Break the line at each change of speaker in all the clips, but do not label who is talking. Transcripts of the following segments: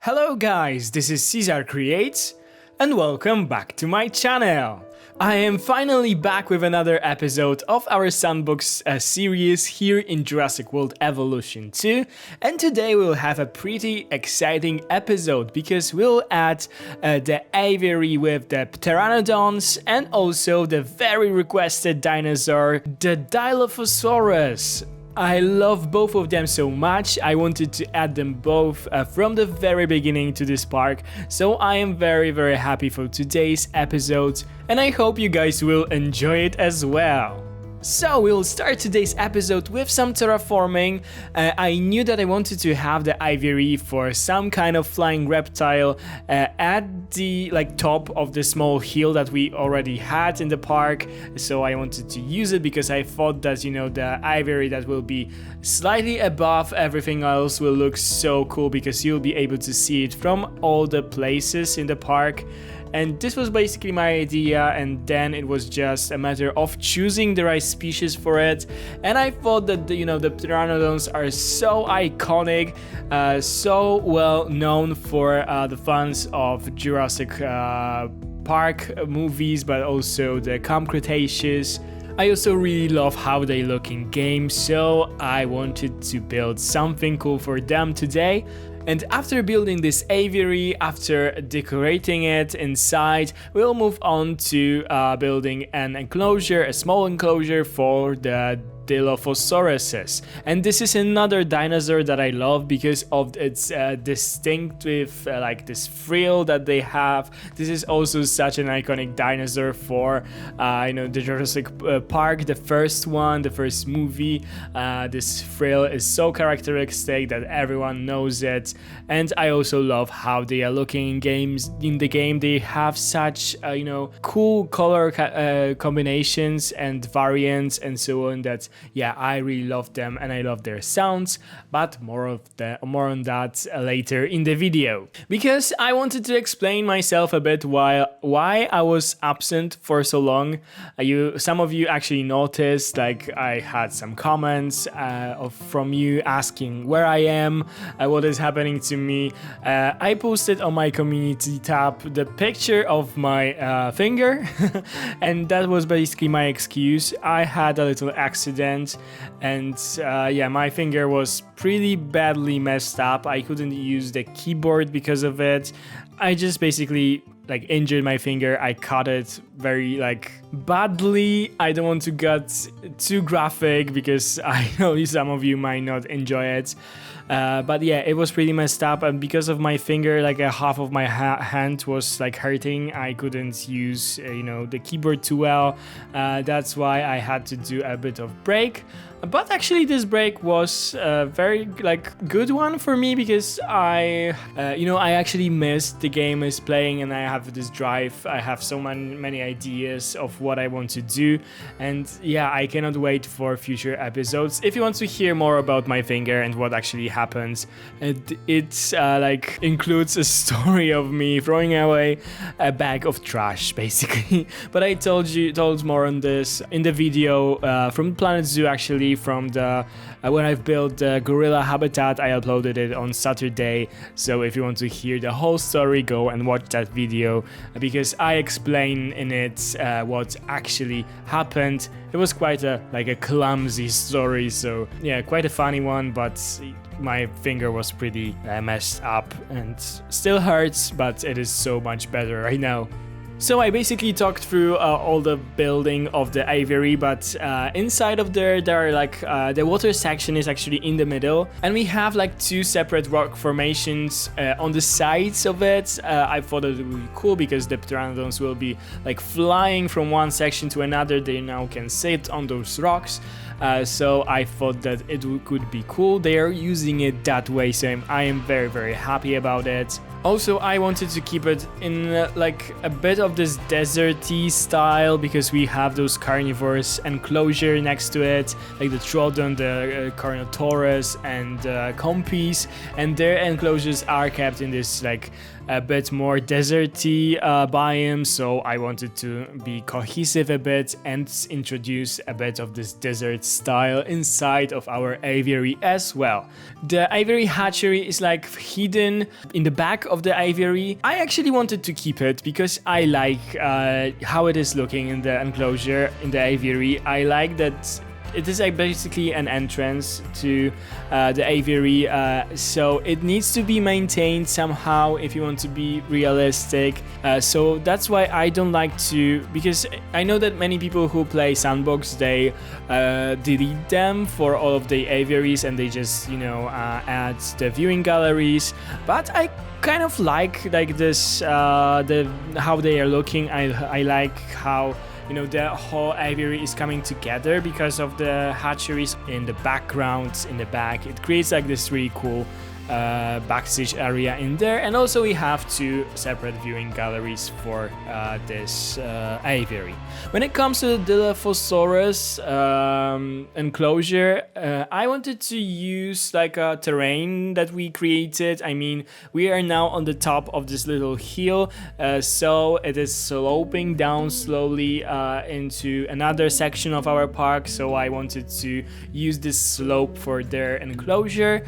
Hello guys, this is Caesar Creates, and welcome back to my channel. I am finally back with another episode of our Sandbox series here in Jurassic World Evolution 2, and today we'll have a pretty exciting episode because we'll add the aviary with the pteranodons and also the very requested dinosaur, the Dilophosaurus. I love both of them so much, I wanted to add them both from the very beginning to this park, so I am very happy for today's episode, and I hope you guys will enjoy it as well. So we'll start today's episode with some terraforming. I knew that I wanted to have the aviary for some kind of flying reptile at the top of the small hill that we already had in the park. So I wanted to use it because I thought that, you know, the aviary that will be slightly above everything else will look so cool because you'll be able to see it from all the places in the park. And this was basically my idea, and then it was just a matter of choosing the right species for it. And I thought that the pteranodons are so iconic, so well known for the fans of Jurassic Park movies, but also the Cretaceous. I also really love how they look in game, so I wanted to build something cool for them today. And after building this aviary, after decorating it inside, we'll move on to building an enclosure, a small enclosure for the Dilophosauruses. And this is another dinosaur that I love because of its distinctive this frill that they have. This is also such an iconic dinosaur for the Jurassic Park, the first one, the first movie. This frill is so characteristic that everyone knows it, and I also love how they are looking in games. In the game they have such cool color combinations and variants and so on that I really love them, and I love their sounds, but more on that later in the video. Because I wanted to explain myself a bit why I was absent for so long. Some of you actually noticed, I had some comments from you asking where I am, what is happening to me. I posted on my community tab the picture of my finger, and that was basically my excuse. I had a little accident, and my finger was pretty badly messed up. I couldn't use the keyboard because of it. I just basically injured my finger. I cut it very badly. I don't want to get too graphic because I know some of you might not enjoy it. But it was pretty messed up, and because of my finger, half of my hand was hurting. I couldn't use the keyboard too well. That's why I had to do a bit of break. But actually this break was a very good one for me because I actually missed the game I was playing, and I have this drive. I have so many ideas of what I want to do, and I cannot wait for future episodes. If you want to hear more about my finger and what actually happens, it includes a story of me throwing away a bag of trash basically. But I told more on this in the video from Planet Zoo, actually, from the when I've built the gorilla habitat. I uploaded it on Saturday, so if you want to hear the whole story, go and watch that video because I explain in it what actually happened. It was quite a clumsy story, so quite a funny one, but my finger was pretty messed up and still hurts, but it is so much better right now. So I basically talked through all the building of the aviary, but inside of there are the water section is actually in the middle, and we have two separate rock formations on the sides of it. I thought it would be cool because the pteranodons will be flying from one section to another. They now can sit on those rocks. So I thought that it could be cool. They are using it that way, so I am very happy about it. Also, I wanted to keep it in like a bit of this deserty style because we have those Carnivores enclosure next to it, like the Pteranodon, the Carnivores and Compies, and their enclosures are kept in this like a bit more deserty biome, so I wanted to be cohesive a bit and introduce a bit of this desert style inside of our aviary as well. The aviary hatchery is like hidden in the back of the aviary. I actually wanted to keep it because I like how it is looking in the enclosure, in the aviary. I like that it is basically an entrance to the aviary, so it needs to be maintained somehow if you want to be realistic. So that's why I don't like to, because I know that many people who play Sandbox, they delete them for all of the aviaries and they just, you know, add the viewing galleries. But I kind of like this, how they are looking. I like how, you know, the whole aviary is coming together because of the hatcheries in the background, in the back. It creates like this really cool backstage area in there, and also we have 2 separate viewing galleries for this aviary. When it comes to the Dilophosaurus enclosure, I wanted to use like a terrain that we created. I mean, we are now on the top of this little hill, so it is sloping down slowly into another section of our park, so I wanted to use this slope for their enclosure.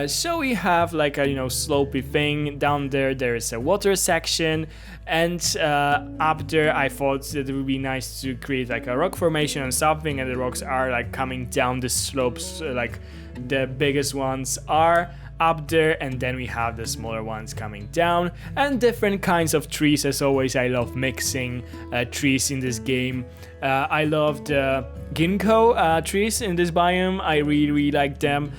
So we have like a, you know, slopey thing down there. There is a water section, and up there I thought that it would be nice to create like a rock formation and something, and the rocks are like coming down the slopes, like the biggest ones are up there, and then we have the smaller ones coming down, and different kinds of trees. As always, I love mixing trees in this game. I love the ginkgo trees in this biome. I really like them,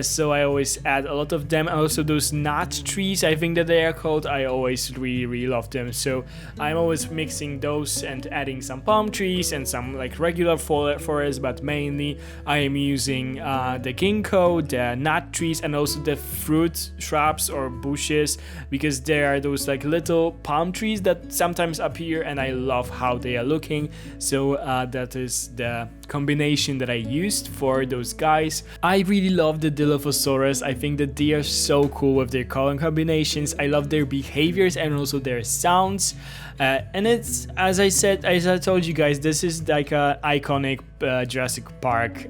so I always add a lot of them. Also those nut trees, I think that they are called, I always really love them, so I'm always mixing those and adding some palm trees and some like regular forest, but mainly I am using the ginkgo, the nut trees, and also the fruit shrubs or bushes, because there are those like little palm trees that sometimes appear, and I love how they are looking. So that is the combination that I used for those guys. I really love the Dilophosaurus. I think that they are so cool with their color combinations. I love their behaviors and also their sounds. And it's, as I told you guys, this is like a iconic Jurassic Park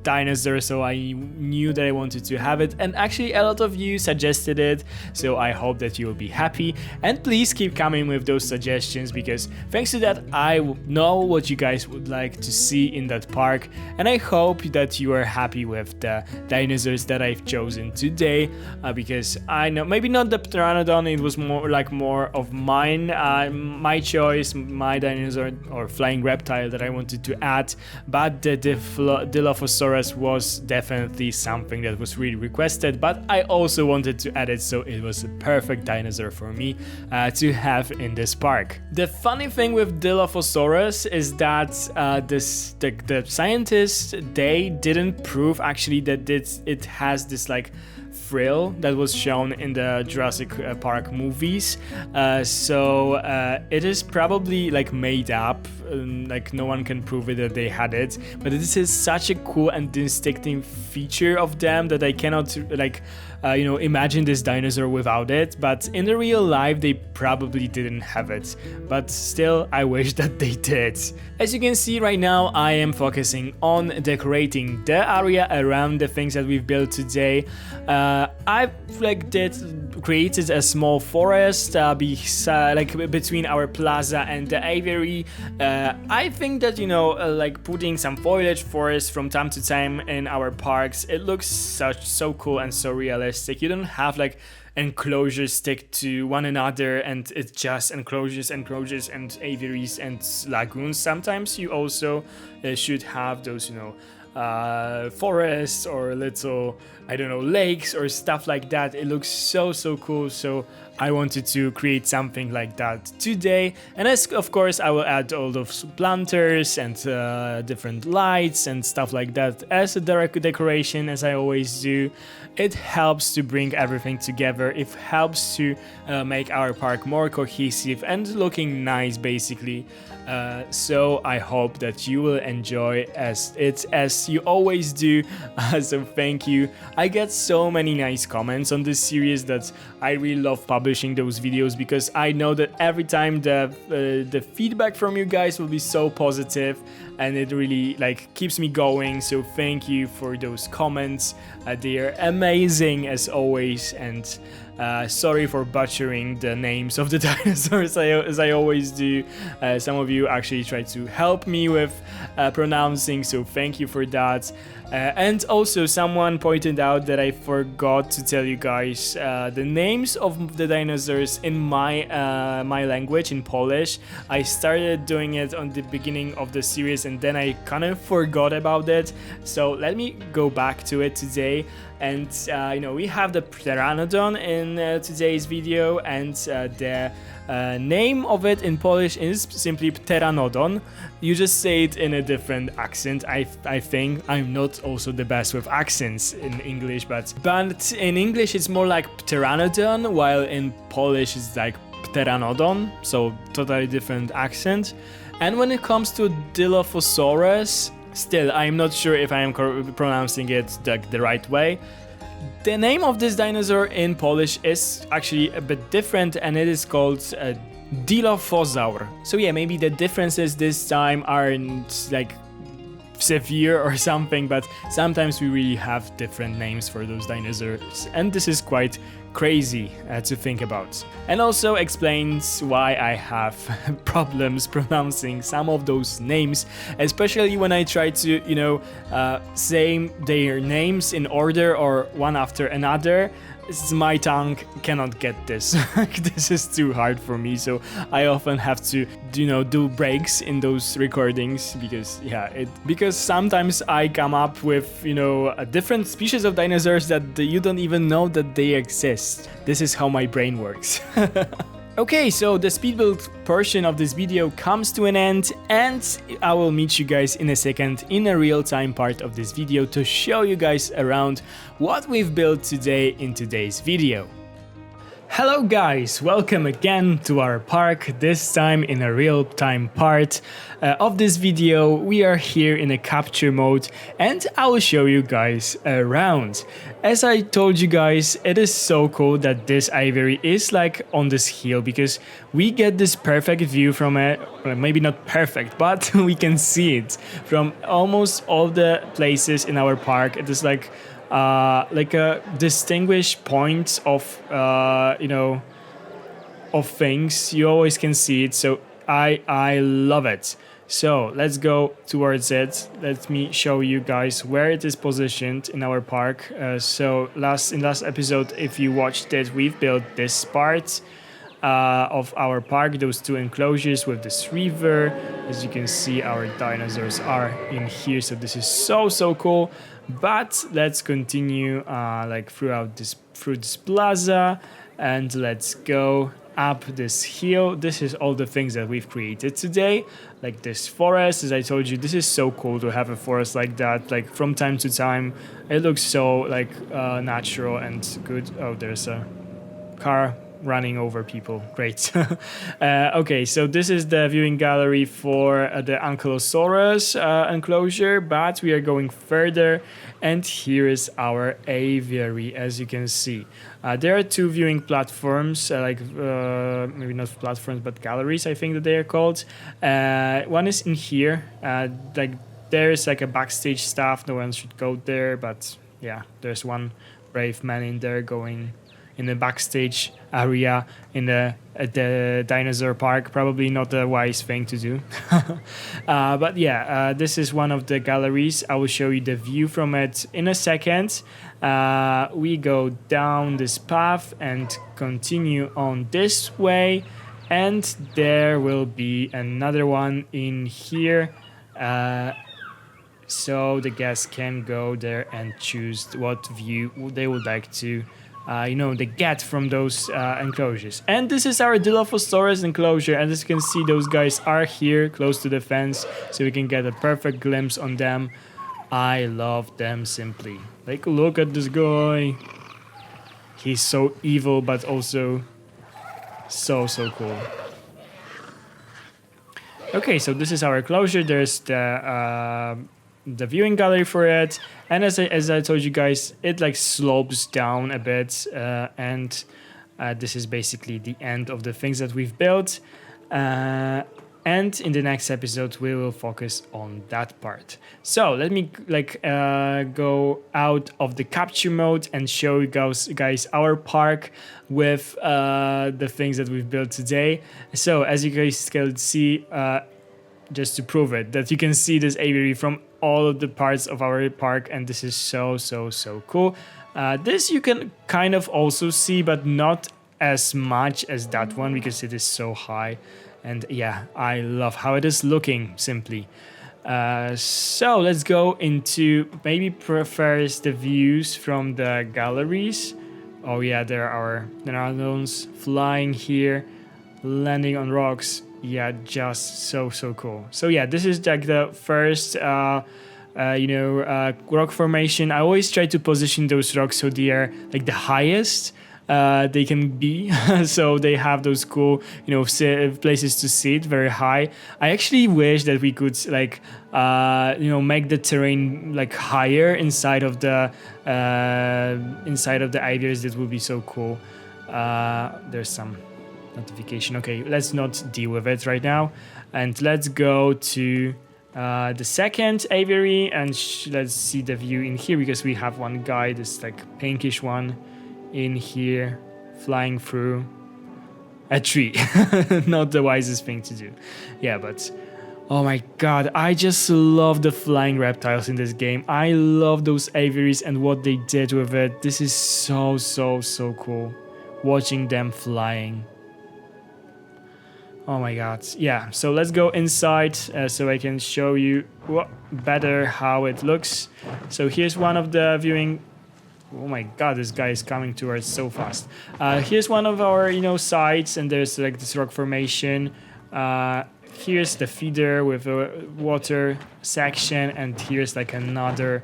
dinosaur, so I knew that I wanted to have it, and actually a lot of you suggested it, so I hope that you will be happy, and please keep coming with those suggestions, because thanks to that I know what you guys would like to see in that park, and I hope that you are happy with the dinosaurs that I've chosen today, because I know maybe not the Pteranodon, it was more of mine, my choice, my dinosaur or flying reptile that I wanted to add, but the Dilophosaurus was definitely something that was really requested, but I also wanted to add it, so it was a perfect dinosaur for me to have in this park. The funny thing with Dilophosaurus is that the scientists, they didn't prove actually that it has this like frill that was shown in the Jurassic Park movies, so it is probably like made up, like no one can prove it that they had it, but this is such a cool and distinctive feature of them that I cannot like imagine this dinosaur without it, but in the real life they probably didn't have it, but still I wish that they did. As you can see right now, I am focusing on decorating the area around the things that we've built today. I've created a small forest between our plaza and the aviary. I think that like putting some foliage forest from time to time in our parks, it looks so cool and so realistic. You don't have like enclosures stick to one another and it's just enclosures and aviaries and lagoons. Sometimes you also should have those, forests or little, I don't know, lakes or stuff like that. It looks so cool, so I wanted to create something like that today. And as of course I will add all those planters and different lights and stuff like that as a direct decoration, as I always do. It helps to bring everything together. It helps to make our park more cohesive and looking nice, basically. So I hope that you will enjoy as you always do. So thank you. I get so many nice comments on this series that I really love publishing those videos, because I know that every time the feedback from you guys will be so positive, and it really keeps me going. So thank you for those comments. They are amazing as always, and sorry for butchering the names of the dinosaurs as I always do. Some of you actually try to help me with pronouncing, so thank you for that. And also someone pointed out that I forgot to tell you guys the names of the dinosaurs in my language, in Polish. I started doing it on the beginning of the series and then I kind of forgot about it. So let me go back to it today. And we have the Pteranodon in today's video, and the name of it in Polish is simply Pteranodon. You just say it in a different accent. I think I'm not also the best with accents in English, but in English it's more like Pteranodon, while in Polish it's like Pteranodon, so totally different accent. And when it comes to Dilophosaurus, still, I'm not sure if I am pronouncing it the right way. The name of this dinosaur in Polish is actually a bit different, and it is called Dilophosaur. So yeah, maybe the differences this time aren't severe or something, but sometimes we really have different names for those dinosaurs, and this is quite crazy to think about. And also explains why I have problems pronouncing some of those names, especially when I try to, say their names in order or one after another. My tongue cannot get this. This is too hard for me, so I often have to do breaks in those recordings, because sometimes I come up with a different species of dinosaurs that you don't even know that they exist. This is how my brain works. Okay, so the speed build portion of this video comes to an end, and I will meet you guys in a second in a real-time part of this video to show you guys around what we've built today in today's video. Hello guys, welcome again to our park, this time in a real-time part of this video. We are here in a capture mode and I will show you guys around. As I told you guys, it is so cool that this aviary is on this hill, because we get this perfect view from it. Well, maybe not perfect, but we can see it from almost all the places in our park. It is like a distinguished point of of things. You always can see it, so I love it. So let's go towards it. Let me show you guys where it is positioned in our park. So in last episode, if you watched it, we've built this part of our park, those two enclosures with this river. As you can see, our dinosaurs are in here, so this is so cool. But let's continue through this plaza, and let's go up this hill. This is all the things that we've created today, like this forest. As I told you, this is so cool to have a forest like that. From time to time, it looks so natural and good. Oh, there's a car running over people. Great. Okay, so this is the viewing gallery for the Ankylosaurus enclosure, but we are going further, and here is our aviary. As you can see, there are two viewing platforms, maybe not platforms but galleries, I think that they are called. One is in here, there is a backstage stuff. No one should go there, but yeah, there's one brave man in there going in the backstage area at the dinosaur park. Probably not a wise thing to do. But yeah, this is one of the galleries. I will show you the view from it in a second. We go down this path and continue on this way, and there will be another one in here. so the guests can go there and choose what view they would like to they get from those enclosures. And this is our Dilophosaurus enclosure, and as you can see, those guys are here close to the fence, so we can get a perfect glimpse on them. I love them simply. Like, look at this guy. He's so evil, but also so cool. Okay, so this is our enclosure. There's the viewing gallery for it, and as I told you guys, it like slopes down a bit, and this is basically the end of the things that we've built, and in the next episode we will focus on that part. So let me go out of the capture mode and show you guys our park with the things that we've built today. So as you guys can see, just to prove it, that you can see this aviary from all of the parts of our park, and this is so cool. This you can kind of also see, but not as much as that one because it is so high. And yeah, I love how it is looking simply. So let's go into maybe first the views from the galleries. Oh yeah, there are pteranodons flying here, landing on rocks. Yeah, just so cool. So yeah, this is like the first rock formation. I always try to position those rocks so they are like the highest they can be. So they have those cool places to sit very high. I actually wish that we could like make the terrain like higher inside of the aviaries. That would be so cool. There's some notification. Okay, let's not deal with it right now, and let's go to the second aviary, and let's see the view in here, because we have one guy, this like pinkish one in here flying through a tree. Not the wisest thing to do. Yeah, but oh my god, I just love the flying reptiles in this game. I love those aviaries and what they did with it. This is so cool watching them flying. Oh my god. Yeah, so let's go inside so I can show you better how it looks. So here's one of the viewing. Oh my god, this guy is coming towards so fast. Here's one of our sites, and there's like this rock formation. Here's the feeder with a water section, and here's like another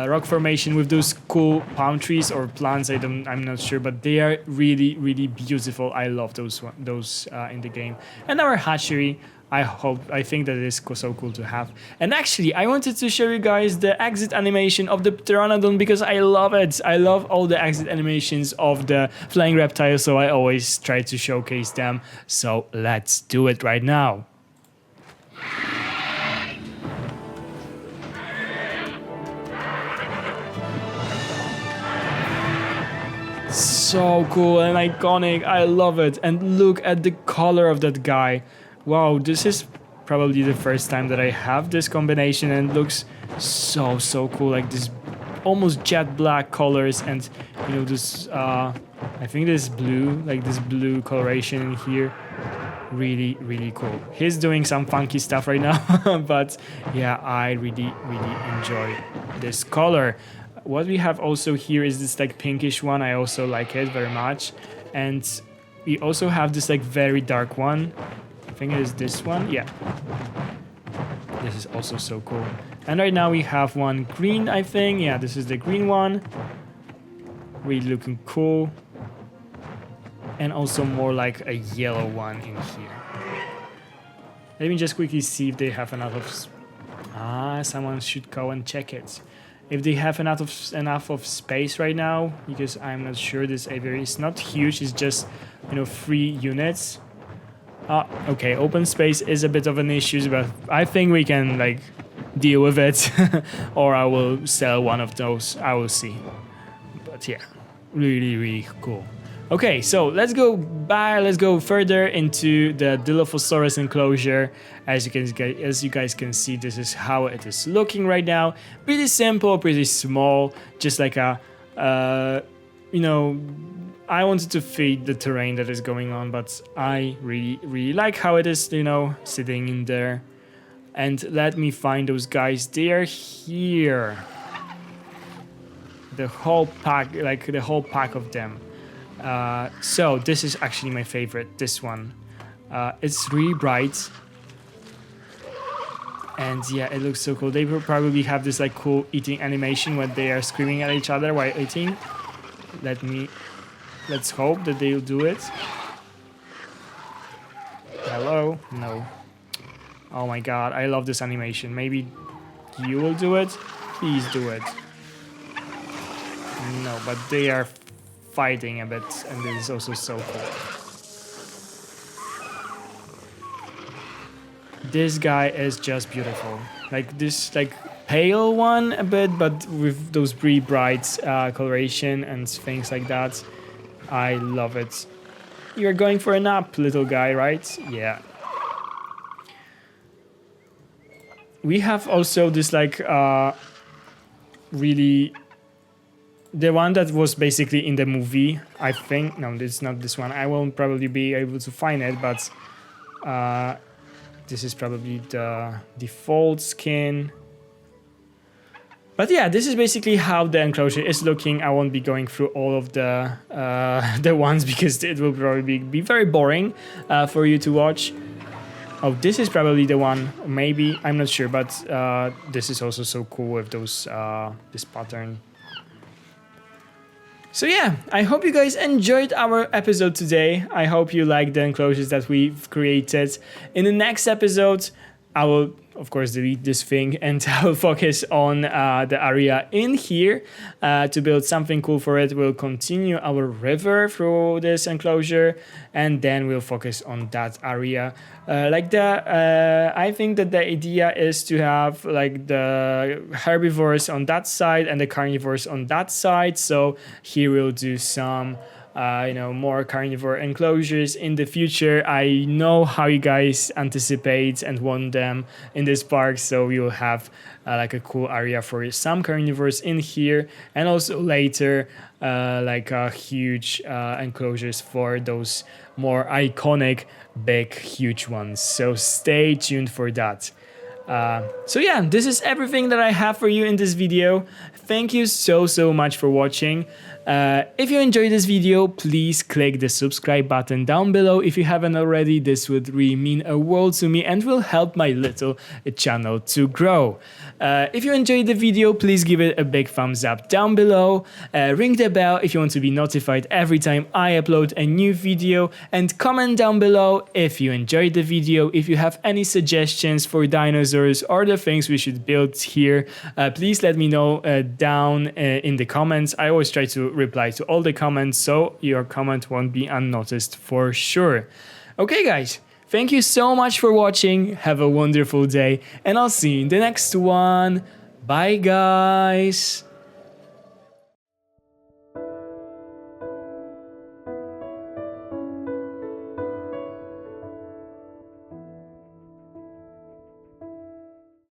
rock formation with those cool palm trees or plants. I'm not sure, but they are really beautiful. I love those in the game. And our hatchery, I think that it is so cool to have. And actually, I wanted to show you guys the exit animation of the Pteranodon because I love it. I love all the exit animations of the flying reptiles, so I always try to showcase them. So let's do it right now. So cool and iconic. I love it. And look at the color of that guy. Wow, this is probably the first time that I have this combination, and it looks so cool, like this almost jet black colors, and this I think this blue, like this blue coloration in here, really cool. He's doing some funky stuff right now, but yeah, I really enjoy this color. What we have also here is this like pinkish one. I also like it very much, and we also have this like very dark one. I think it is this one. Yeah, this is also so cool. And right now we have one green, I think. Yeah, this is the green one. Really looking cool. And also more like a yellow one in here. Let me just quickly see if they have enough of... someone should go and check it. If they have enough of space right now, because I'm not sure. This aviary is not huge. It's just 3 units. Okay, open space is a bit of an issue, but I think we can like deal with it. Or I will sell one of those. I will see. But yeah, really cool. Okay, so let's go further into the Dilophosaurus enclosure. As you guys can see, this is how it is looking right now. Pretty simple, pretty small, just like a I wanted to feed the terrain that is going on, but I really like how it is, sitting in there. And let me find those guys. They are here. The whole pack, like the whole pack of them. So this is actually my favorite, this one. It's really bright. And yeah, it looks so cool. They will probably have this like cool eating animation when they are screaming at each other while eating. Let's hope that they'll do it. Hello? No. Oh my god, I love this animation. Maybe you will do it? Please do it. No, but they are fighting a bit, and this is also so cool. This guy is just beautiful. Like this, like pale one a bit, but with those really bright coloration and things like that. I love it. You're going for a nap, little guy, right? Yeah. We have also this like really the one that was basically in the movie, I think. No, it's not this one. I won't probably be able to find it, but this is probably the default skin. But yeah, this is basically how the enclosure is looking. I won't be going through all of the ones because it will probably be very boring for you to watch. Oh, this is probably the one. Maybe, I'm not sure, but this is also so cool with those this pattern. So yeah, I hope you guys enjoyed our episode today. I hope you like the enclosures that we've created. In the next episode, I will, of course, delete this thing and I will focus on the area in here to build something cool for it. We'll continue our river through this enclosure and then we'll focus on that area. I think that the idea is to have like the herbivores on that side and the carnivores on that side. So here we'll do some more carnivore enclosures in the future. I know how you guys anticipate and want them in this park, so we will have like a cool area for some carnivores in here, and also later huge enclosures for those more iconic big huge ones. So stay tuned for that. So yeah, this is everything that I have for you in this video. Thank you so much for watching. If you enjoyed this video, please click the subscribe button down below if you haven't already. This would really mean a world to me and will help my little channel to grow. If you enjoyed the video, please give it a big thumbs up down below. Ring the bell if you want to be notified every time I upload a new video, and comment down below if you enjoyed the video. If you have any suggestions for dinosaurs or the things we should build here, please let me know down in the comments. I always try to reply to all the comments, so your comment won't be unnoticed for sure. Okay guys, thank you so much for watching, have a wonderful day, and I'll see you in the next one. Bye guys!